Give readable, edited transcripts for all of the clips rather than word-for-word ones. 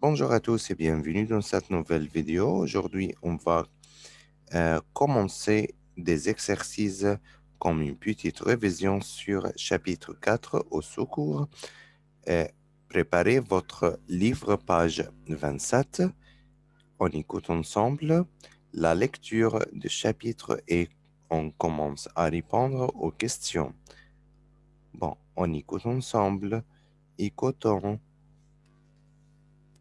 Bonjour à tous et bienvenue dans cette nouvelle vidéo. Aujourd'hui, on va commencer des exercices comme une petite révision sur chapitre 4 au secours. Préparez votre livre page 27. On écoute ensemble la lecture du chapitre et on commence à répondre aux questions. Bon, on écoute ensemble. Écoutons.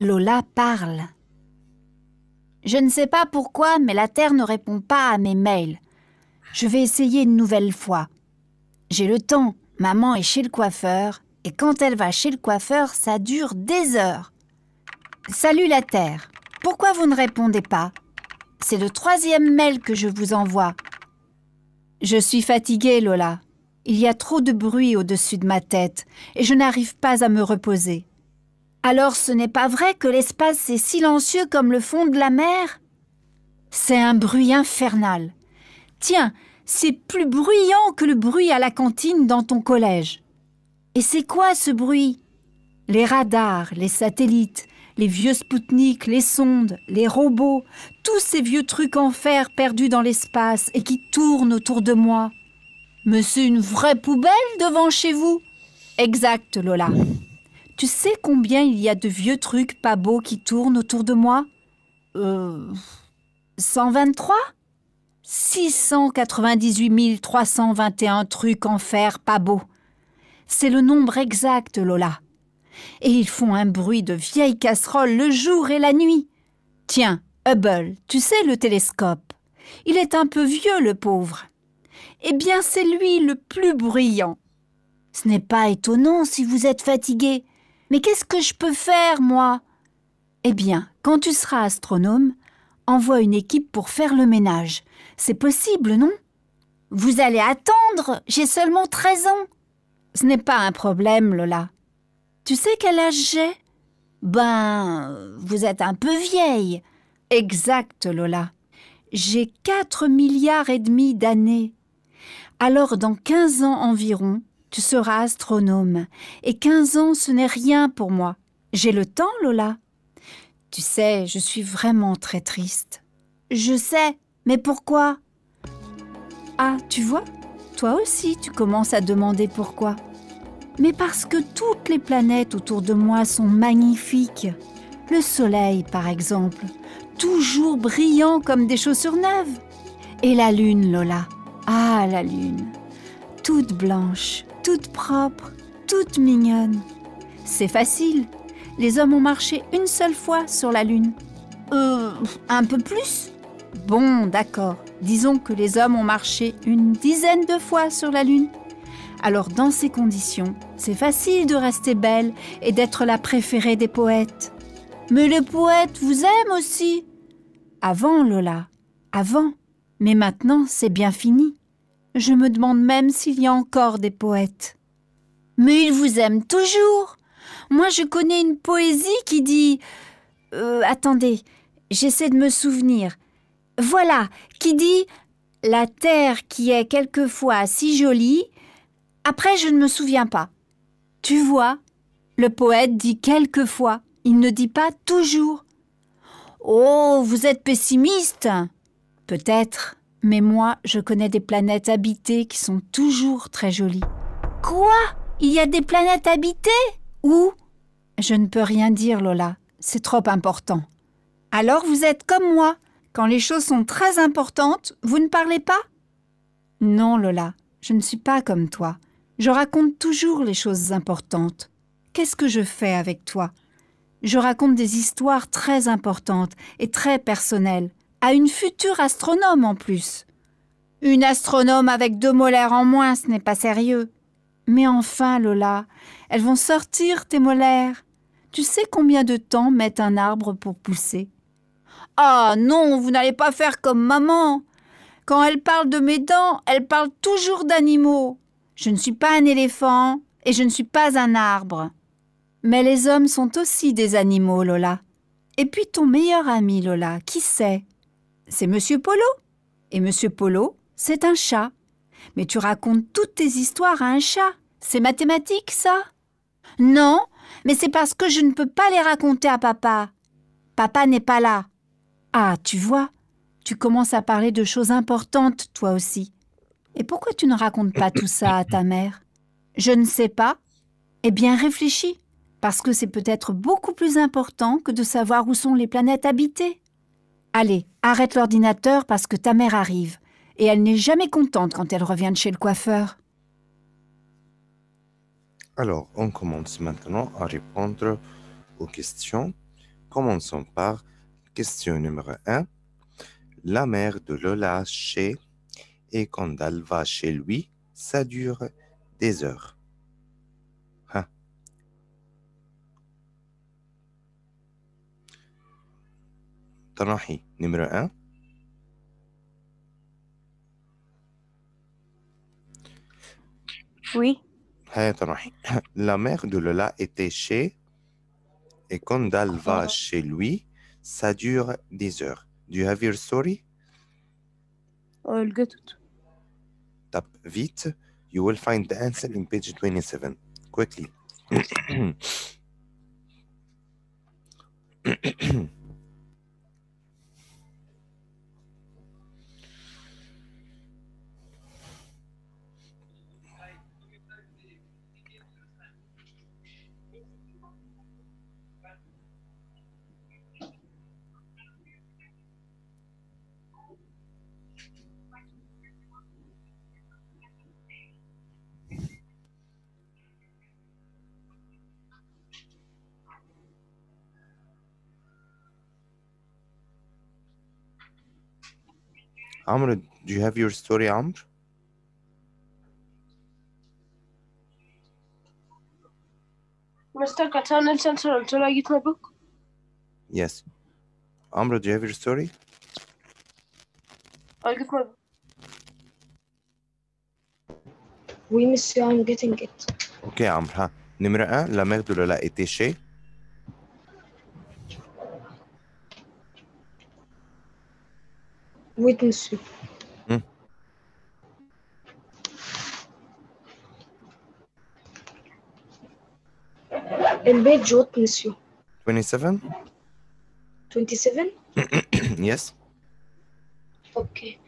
Lola parle. Je ne sais pas pourquoi, mais la Terre ne répond pas à mes mails. Je vais essayer une nouvelle fois. J'ai le temps. Maman est chez le coiffeur. Et quand elle va chez le coiffeur, ça dure des heures. Salut la Terre. Pourquoi vous ne répondez pas? C'est le 3e mail que je vous envoie. Je suis fatiguée, Lola. Il y a trop de bruit au-dessus de ma tête et je n'arrive pas à me reposer. Alors ce n'est pas vrai que l'espace est silencieux comme le fond de la mer? C'est un bruit infernal. Tiens, c'est plus bruyant que le bruit à la cantine dans ton collège. Et c'est quoi ce bruit? Les radars, les satellites, les vieux Spoutnik, les sondes, les robots, tous ces vieux trucs en fer perdus dans l'espace et qui tournent autour de moi. Mais c'est une vraie poubelle devant chez vous? Exact, Lola. Tu sais combien il y a de vieux trucs pas beaux qui tournent autour de moi? 123? 698 321 trucs en fer pas beaux. C'est le nombre exact, Lola. Et ils font un bruit de vieilles casseroles le jour et la nuit. Tiens, Hubble, tu sais le télescope. Il est un peu vieux, le pauvre. Eh bien, c'est lui le plus bruyant. Ce n'est pas étonnant si vous êtes fatigué. Mais qu'est-ce que je peux faire, moi? Eh bien, quand tu seras astronome, envoie une équipe pour faire le ménage. C'est possible, non? Vous allez attendre, j'ai seulement 13 ans. Ce n'est pas un problème, Lola. Tu sais quel âge j'ai? Vous êtes un peu vieille. Exact, Lola. J'ai 4 milliards et demi d'années. Alors, dans 15 ans environ, tu seras astronome. Et 15 ans, ce n'est rien pour moi. J'ai le temps, Lola. Tu sais, je suis vraiment très triste. Je sais, mais pourquoi? Ah, tu vois, toi aussi, tu commences à demander pourquoi. Mais parce que toutes les planètes autour de moi sont magnifiques. Le soleil, par exemple, toujours brillant comme des chaussures neuves. Et la lune, Lola. Ah, la lune. Toute blanche, toute propre, toute mignonne. C'est facile. Les hommes ont marché une seule fois sur la lune. Un peu plus? Bon, d'accord. Disons que les hommes ont marché une dizaine de fois sur la lune. Alors, dans ces conditions, c'est facile de rester belle et d'être la préférée des poètes. Mais les poètes vous aiment aussi. Avant, Lola, avant. Mais maintenant, c'est bien fini. Je me demande même s'il y a encore des poètes. Mais ils vous aiment toujours. Moi, je connais une poésie qui dit... attendez, j'essaie de me souvenir. Voilà, qui dit « La terre qui est quelquefois si jolie », après je ne me souviens pas. Tu vois, le poète dit quelquefois, il ne dit pas toujours. Oh, vous êtes pessimiste? Peut-être, mais moi, je connais des planètes habitées qui sont toujours très jolies. Quoi? Il y a des planètes habitées? Où? Je ne peux rien dire, Lola. C'est trop important. Alors vous êtes comme moi. Quand les choses sont très importantes, vous ne parlez pas? Non, Lola, je ne suis pas comme toi. Je raconte toujours les choses importantes. Qu'est-ce que je fais avec toi? Je raconte des histoires très importantes et très personnelles, à une future astronome en plus. Une astronome avec 2 molaires en moins, ce n'est pas sérieux. Mais enfin, Lola, elles vont sortir tes molaires. Tu sais combien de temps met un arbre pour pousser? Ah non, vous n'allez pas faire comme maman. Quand elle parle de mes dents, elle parle toujours d'animaux. Je ne suis pas un éléphant et je ne suis pas un arbre. Mais les hommes sont aussi des animaux, Lola. Et puis ton meilleur ami, Lola, qui c'est? C'est Monsieur Polo. Et Monsieur Polo, c'est un chat. Mais tu racontes toutes tes histoires à un chat. C'est mathématique, ça? Non, Mais c'est parce que je ne peux pas les raconter à papa. Papa n'est pas là. Ah, tu vois, tu commences à parler de choses importantes, toi aussi. Et pourquoi tu ne racontes pas tout ça à ta mère? Je ne sais pas. Eh bien, réfléchis, parce que c'est peut-être beaucoup plus important que de savoir où sont les planètes habitées. Allez, arrête l'ordinateur parce que ta mère arrive. Et elle n'est jamais contente quand elle revient de chez le coiffeur. Alors, on commence maintenant à répondre aux questions. Commençons par question numéro 1. La mère de Lola chez et quand elle va chez lui, ça dure des heures. Hein. Tanahi, numéro 1. Oui. La mère de Lola était chez et quand elle va chez lui, ça dure des heures. Do you have your story? لقيت. Tape vite. You will find the answer in page 27. Quickly. Amr, do you have your story, Amr? Mr. Katan until I get my book. Yes. Amr, do you have your story? I'll get my book. Oui, monsieur, I'm getting it. Ok, Amr. Hein. Numéro 1, la mère de Lola était chez. Oui, monsieur. البيت جوت monsieur. 27? 27? Yes. Okay.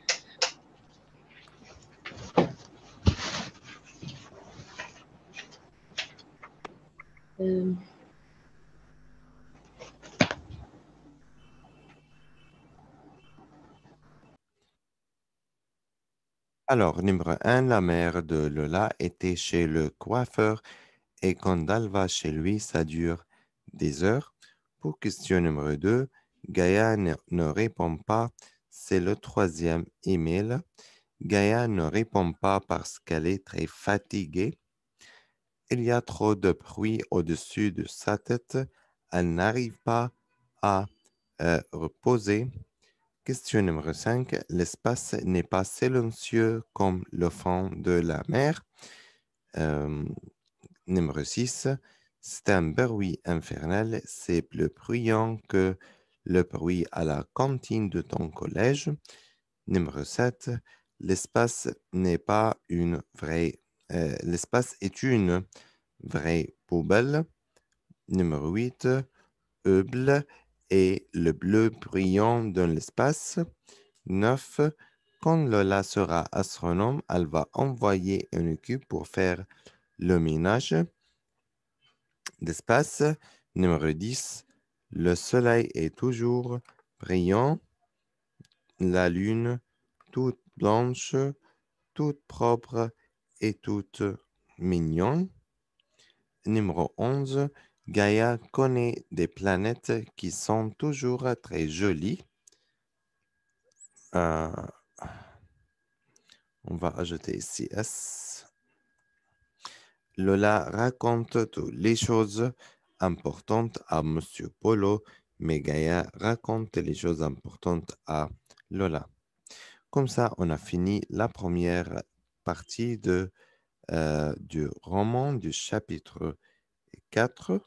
Alors, numéro 1, la mère de Lola était chez le coiffeur et quand elle va chez lui, ça dure des heures. Pour question numéro 2, Gaïa ne répond pas. C'est le troisième email. Gaïa ne répond pas parce qu'elle est très fatiguée. Il y a trop de bruit au-dessus de sa tête. Elle n'arrive pas à reposer. Question numéro 5. L'espace n'est pas silencieux comme le fond de la mer. Numéro 6. C'est un bruit infernal. C'est plus bruyant que le bruit à la cantine de ton collège. Numéro 7. L'espace n'est pas une vraie... l'espace est une vraie poubelle. Numéro 8. Hubble et le bleu brillant dans l'espace. 9. Quand Lola sera astronome, elle va envoyer une équipe pour faire le ménage d'espace. Numéro 10. Le soleil est toujours brillant. La lune toute blanche, toute propre et toute mignonne. Numéro 11. Gaïa connaît des planètes qui sont toujours très jolies. On va ajouter ici S. Lola raconte toutes les choses importantes à Monsieur Polo, mais Gaïa raconte les choses importantes à Lola. Comme ça, on a fini la première partie du roman du chapitre 4.